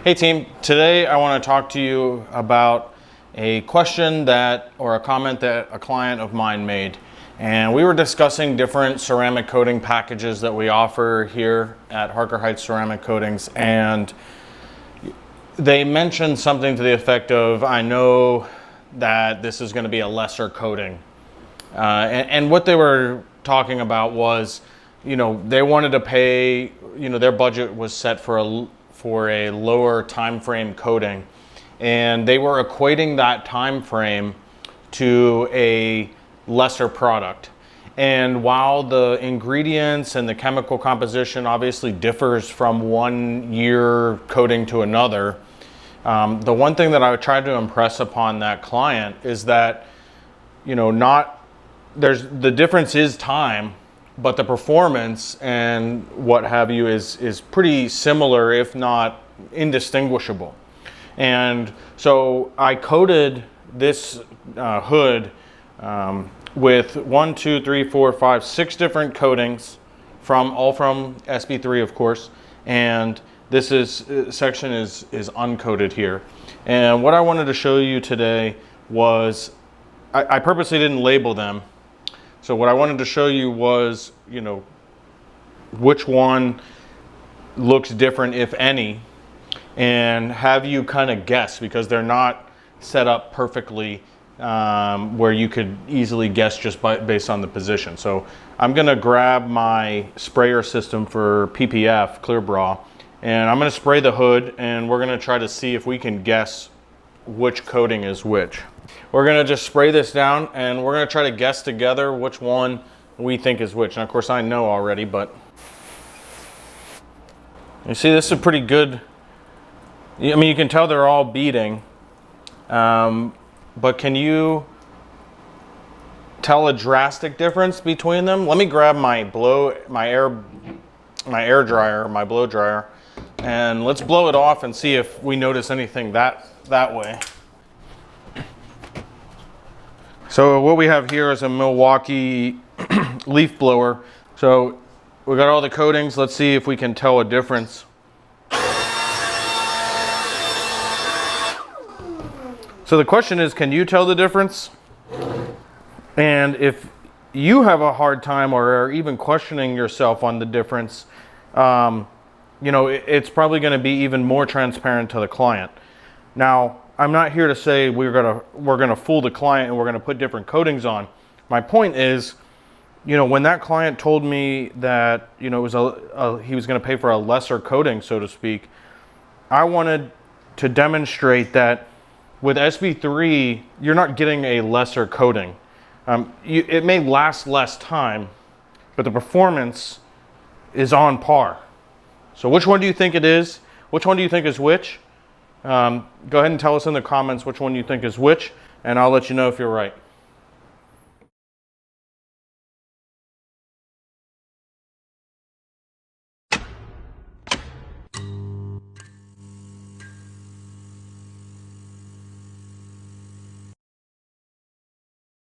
Hey team, today I want to talk to you about a question or a comment that a client of mine made. And we were discussing different ceramic coating packages that we offer here at Harker Heights Ceramic Coatings, and they mentioned something to the effect of, I know that this is going to be a lesser coating. And what they were talking about was, they wanted to pay, their budget was set for a lower time frame coating, and they were equating that time frame to a lesser product. And while the ingredients and the chemical composition obviously differs from 1 year coating to another, the one thing that I would try to impress upon that client is that, the difference is time, but the performance and what have you is pretty similar, if not indistinguishable. And so I coated this hood with 1, 2, 3, 4, 5, 6 different coatings, all from SB3, of course. And this section is uncoated here. And what I wanted to show you today was, I purposely didn't label them. So what I wanted to show you was, which one looks different, if any, and have you kind of guess, because they're not set up perfectly where you could easily guess just based on the position. So I'm going to grab my sprayer system for PPF, Clear Bra, and I'm going to spray the hood, and we're going to try to see if we can guess which coating is which. We're going to just spray this down, and we're going to try to guess together which one we think is which. And of course I know already, but you see this is pretty good. I mean, you can tell they're all beading, but can you tell a drastic difference between them? Let me grab my blow dryer, and let's blow it off and see if we notice anything that way. So what we have here is a Milwaukee leaf blower. So we got all the coatings. Let's see if we can tell a difference. So the question is, can you tell the difference? And if you have a hard time or are even questioning yourself on the difference, it's probably going to be even more transparent to the client. Now, I'm not here to say we're gonna fool the client and we're gonna put different coatings on. My point is, when that client told me that it was he was gonna pay for a lesser coating, so to speak, I wanted to demonstrate that with SB3 you're not getting a lesser coating. It may last less time, but the performance is on par. So which one do you think it is? Which one do you think is which? Go ahead and tell us in the comments which one you think is which, and I'll let you know if you're right.